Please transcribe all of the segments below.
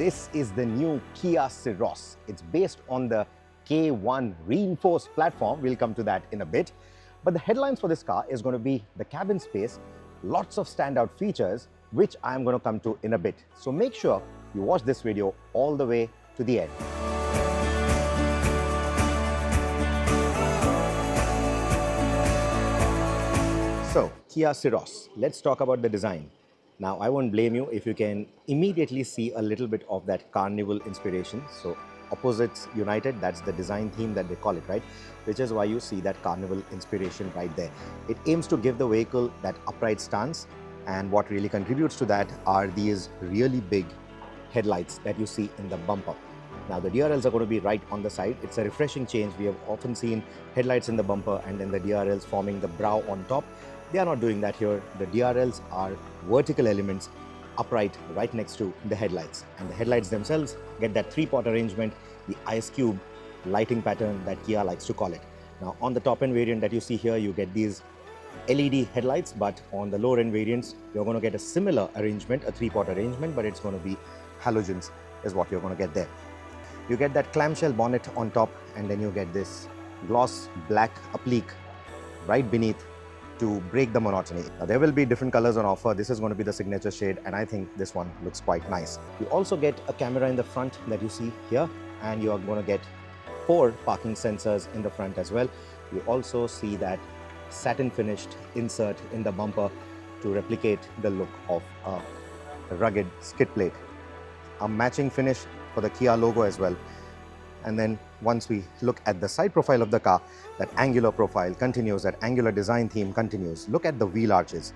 This is the new Kia Ceros. It's based on the K1 reinforced platform. We'll come to that in a bit. But the headlines for this car is going to be the cabin space, lots of standout features, which I'm going to come to in a bit. So make sure you watch this video all the way to the end. So, Kia Ceros. Let's talk about the design. Now, I won't blame you if you can immediately see a little bit of that Carnival inspiration. So, opposites united, that's the design theme that they call it, right? Which is why you see that Carnival inspiration right there. It aims to give the vehicle that upright stance, and what really contributes to that are these really big headlights that you see in the bumper. Now, the DRLs are going to be right on the side. It's a refreshing change. We have often seen headlights in the bumper and then the DRLs forming the brow on top. They are not doing that here. The DRLs are vertical elements upright right next to the headlights. And the headlights themselves get that three-pot arrangement, the ice cube lighting pattern that Kia likes to call it. Now, on the top-end variant that you see here, you get these LED headlights, but on the lower-end variants, you're going to get a similar arrangement, a three-pot arrangement, but it's going to be halogens is what you're going to get there. You get that clamshell bonnet on top, and then you get this gloss black applique right beneath to break the monotony. Now, there will be different colors on offer. This is going to be the signature shade, and I think this one looks quite nice. You also get a camera in the front that you see here, and you are going to get 4 parking sensors in the front as well. You also see that satin finished insert in the bumper to replicate the look of a rugged skid plate. A matching finish for the Kia logo as well. And then once we look at the side profile of the car, that angular profile continues, that angular design theme continues. Look at the wheel arches.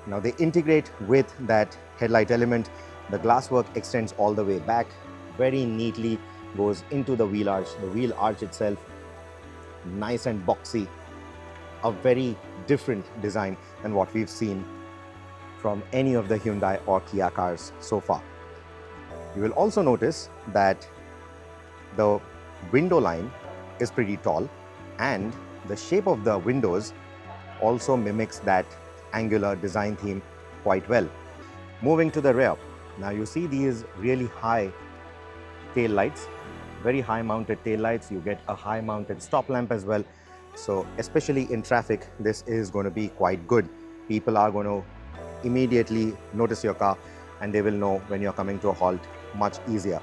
Now they integrate with that headlight element. The glasswork extends all the way back, very neatly goes into the wheel arch. The wheel arch itself, nice and boxy. A very different design than what we've seen from any of the Hyundai or Kia cars so far. You will also notice that the window line is pretty tall, and the shape of the windows also mimics that angular design theme quite well. Moving to the rear, now you see these really high tail lights, very high mounted tail lights. You get a high mounted stop lamp as well. So especially in traffic, this is going to be quite good. People are going to immediately notice your car, and they will know when you're coming to a halt much easier.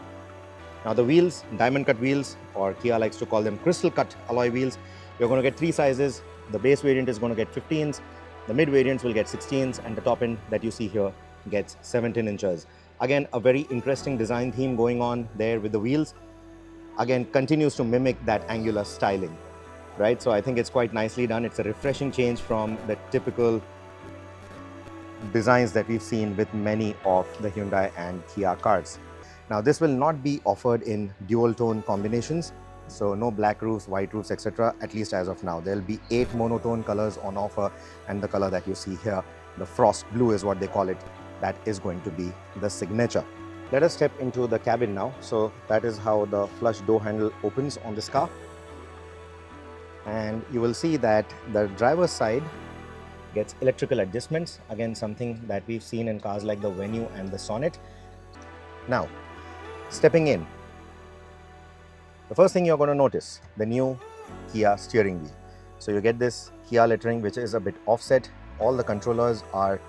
Now the wheels, diamond cut wheels, or Kia likes to call them crystal cut alloy wheels. You're going to get 3 sizes. The base variant is going to get 15s, the mid variants will get 16s, and the top end that you see here gets 17 inches. Again, a very interesting design theme going on there with the wheels. Again, continues to mimic that angular styling, right? So I think it's quite nicely done. It's a refreshing change from the typical designs that we've seen with many of the Hyundai and Kia cars. Now, this will not be offered in dual tone combinations, so no black roofs, white roofs, etc. At least as of now. There will be 8 monotone colors on offer, and the color that you see here, the frost blue is what they call it, that is going to be the signature. Let us step into the cabin now. So that is how the flush door handle opens on this car, and you will see that the driver's side gets electrical adjustments, again something that we've seen in cars like the Venue and the Sonet. Now, stepping in, the first thing you're going to notice, the new Kia steering wheel. So you get this Kia lettering, which is a bit offset. All the controllers are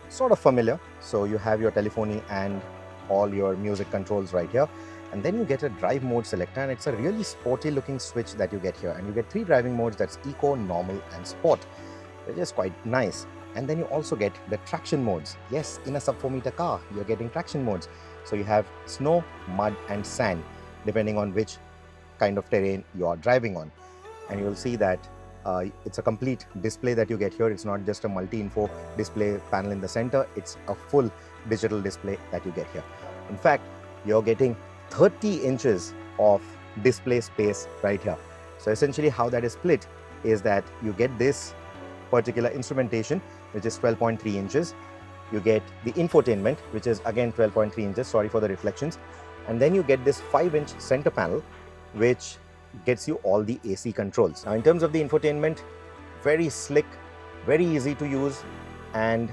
sort of familiar. So you have your telephony and all your music controls right here. And then you get a drive mode selector, and it's a really sporty looking switch that you get here. And you get 3 driving modes, that's Eco, Normal and Sport, which is quite nice. And then you also get the traction modes. Yes, in a sub 4 meter car, you're getting traction modes. So you have snow, mud and sand, depending on which kind of terrain you are driving on. And you will see that it's a complete display that you get here. It's not just a multi-info display panel in the center. It's a full digital display that you get here. In fact, you're getting 30 inches of display space right here. So essentially how that is split is that you get this particular instrumentation, which is 12.3 inches. You get the infotainment, which is again 12.3 inches, sorry for the reflections. And then you get this 5-inch center panel, which gets you all the AC controls. Now in terms of the infotainment, very slick, very easy to use, and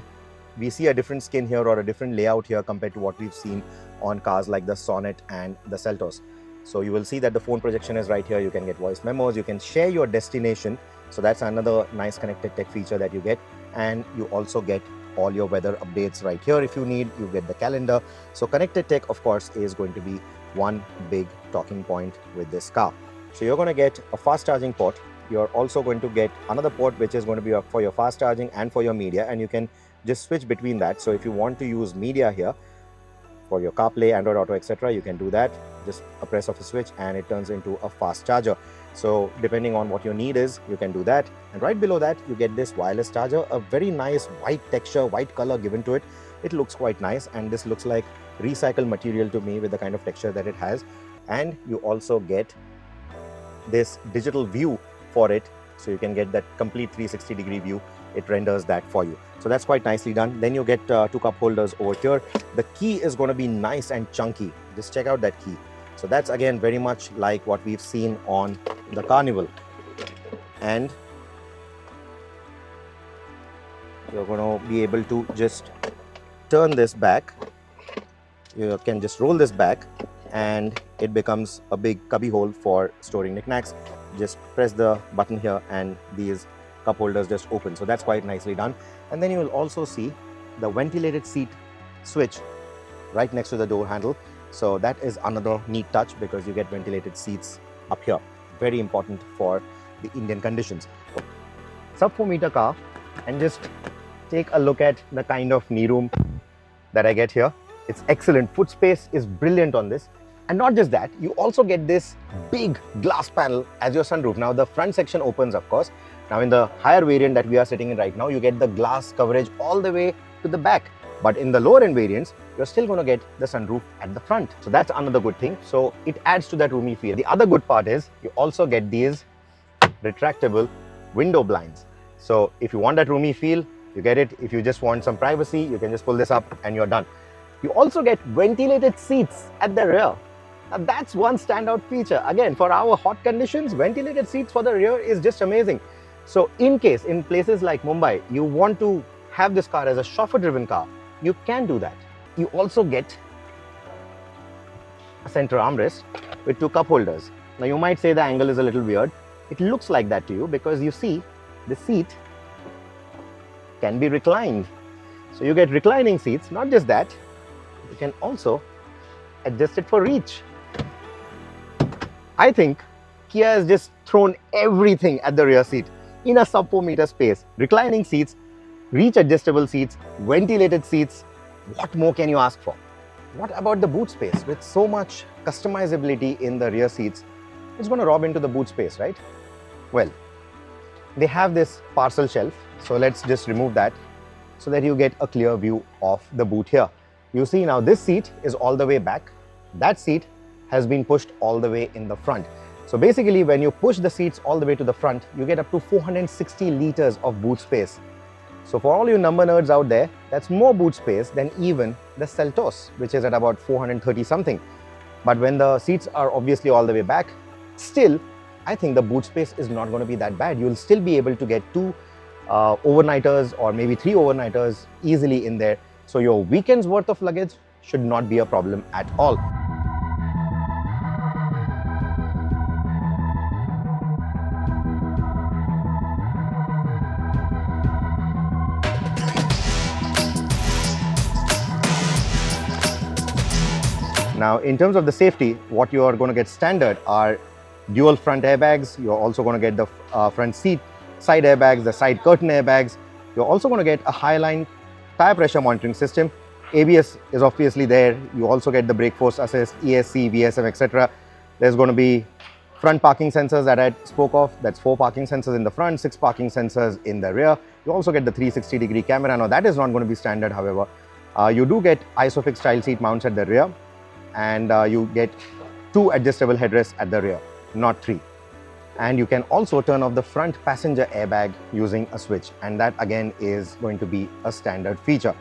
we see a different skin here or a different layout here compared to what we've seen on cars like the Sonet and the Seltos. So you will see that the phone projection is right here. You can get voice memos, you can share your destination. So that's another nice connected tech feature that you get. And you also get all your weather updates right here. If you need, you get the calendar. So connected tech, of course, is going to be one big talking point with this car. So you're going to get a fast charging port. You're also going to get another port which is going to be for your fast charging and for your media, and you can just switch between that. So if you want to use media here for your CarPlay, Android Auto, etc., you can do that. Just a press of a switch and it turns into a fast charger. So depending on what your need is, you can do that. And right below that, you get this wireless charger, a very nice white texture, white color given to it. It looks quite nice, and this looks like recycled material to me with the kind of texture that it has. And you also get this digital view for it, so you can get that complete 360-degree view. It renders that for you. So that's quite nicely done. Then you get 2 cup holders over here. The key is going to be nice and chunky. Just check out that key. So that's again very much like what we've seen on the Carnival. And you're going to be able to just turn this back. You can just roll this back and it becomes a big cubby hole for storing knickknacks. Just press the button here and these cup holders just open. So that's quite nicely done. And then you will also see the ventilated seat switch right next to the door handle. So that is another neat touch because you get ventilated seats up here. Very important for the Indian conditions. Sub 4 meter car, and just take a look at the kind of knee room that I get here. It's excellent. Foot space is brilliant on this. And not just that, you also get this big glass panel as your sunroof. Now the front section opens, of course. Now in the higher variant that we are sitting in right now, you get the glass coverage all the way to the back. But in the lower end variants, you're still going to get the sunroof at the front. So that's another good thing. So it adds to that roomy feel. The other good part is you also get these retractable window blinds. So if you want that roomy feel, you get it. If you just want some privacy, you can just pull this up and you're done. You also get ventilated seats at the rear. Now that's one standout feature. Again, for our hot conditions, ventilated seats for the rear is just amazing. So in case in places like Mumbai, you want to have this car as a chauffeur-driven car, you can do that. You also get a center armrest with 2 cup holders. Now you might say the angle is a little weird. It looks like that to you because you see the seat can be reclined. So you get reclining seats. Not just that, you can also adjust it for reach. I think Kia has just thrown everything at the rear seat in a sub 4 meter space. Reclining seats, reach adjustable seats, ventilated seats. What more can you ask for? What about the boot space? With so much customizability in the rear seats, it's going to rob into the boot space, right? Well, they have this parcel shelf. So let's just remove that so that you get a clear view of the boot here. You see now this seat is all the way back. That seat has been pushed all the way in the front. So basically when you push the seats all the way to the front, you get up to 460 liters of boot space. So for all you number nerds out there, that's more boot space than even the Seltos, which is at about 430 something. But when the seats are obviously all the way back, still, I think the boot space is not going to be that bad. You'll still be able to get 2 overnighters or maybe 3 overnighters easily in there. So your weekend's worth of luggage should not be a problem at all. Now, in terms of the safety, what you are going to get standard are dual front airbags. You're also going to get the front seat side airbags, the side curtain airbags. You're also going to get a Highline tire pressure monitoring system. ABS is obviously there. You also get the brake force assist, ESC, VSM, etc. There's going to be front parking sensors that I spoke of. That's 4 parking sensors in the front, 6 parking sensors in the rear. You also get the 360-degree camera. Now, that is not going to be standard, however. You do get ISOFIX style seat mounts at the rear, and you get 2 adjustable headrests at the rear, not 3. And you can also turn off the front passenger airbag using a switch, and that again is going to be a standard feature.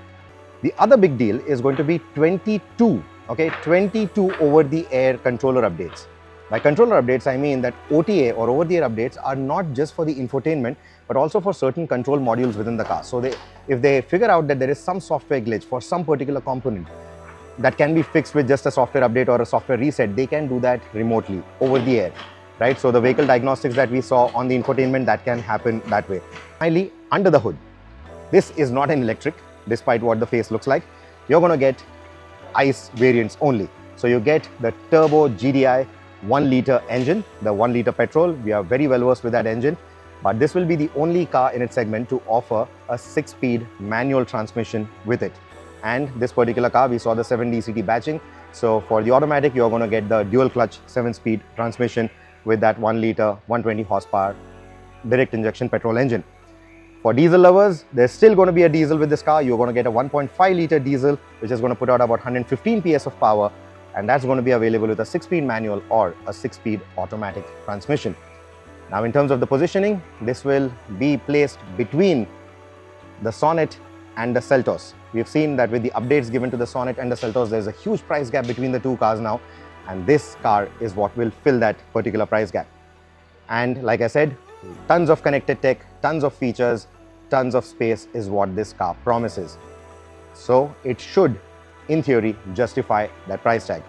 The other big deal is going to be 22 over-the-air controller updates. By controller updates, I mean that OTA or over-the-air updates are not just for the infotainment, but also for certain control modules within the car. So if they figure out that there is some software glitch for some particular component that can be fixed with just a software update or a software reset, they can do that remotely over the air, right? So the vehicle diagnostics that we saw on the infotainment, that can happen that way. Finally, under the hood, this is not an electric, despite what the face looks like. You're going to get ICE variants only. So you get the turbo GDI 1 liter engine, the 1 liter petrol. We are very well versed with that engine, but this will be the only car in its segment to offer a 6-speed manual transmission with it. And this particular car, we saw the 7DCT batching. So for the automatic, you're going to get the dual clutch 7-speed transmission with that 1 liter 120 horsepower direct injection petrol engine. For diesel lovers, there's still going to be a diesel with this car. You're going to get a 1.5 liter diesel, which is going to put out about 115 PS of power, and that's going to be available with a 6-speed manual or a 6-speed automatic transmission. Now, in terms of the positioning, this will be placed between the Sonet and the Seltos. We've seen that with the updates given to the Sonet and the Seltos, there's a huge price gap between the two cars now, and this car is what will fill that particular price gap. And like I said, tons of connected tech, tons of features, tons of space is what this car promises. So it should, in theory, justify that price tag.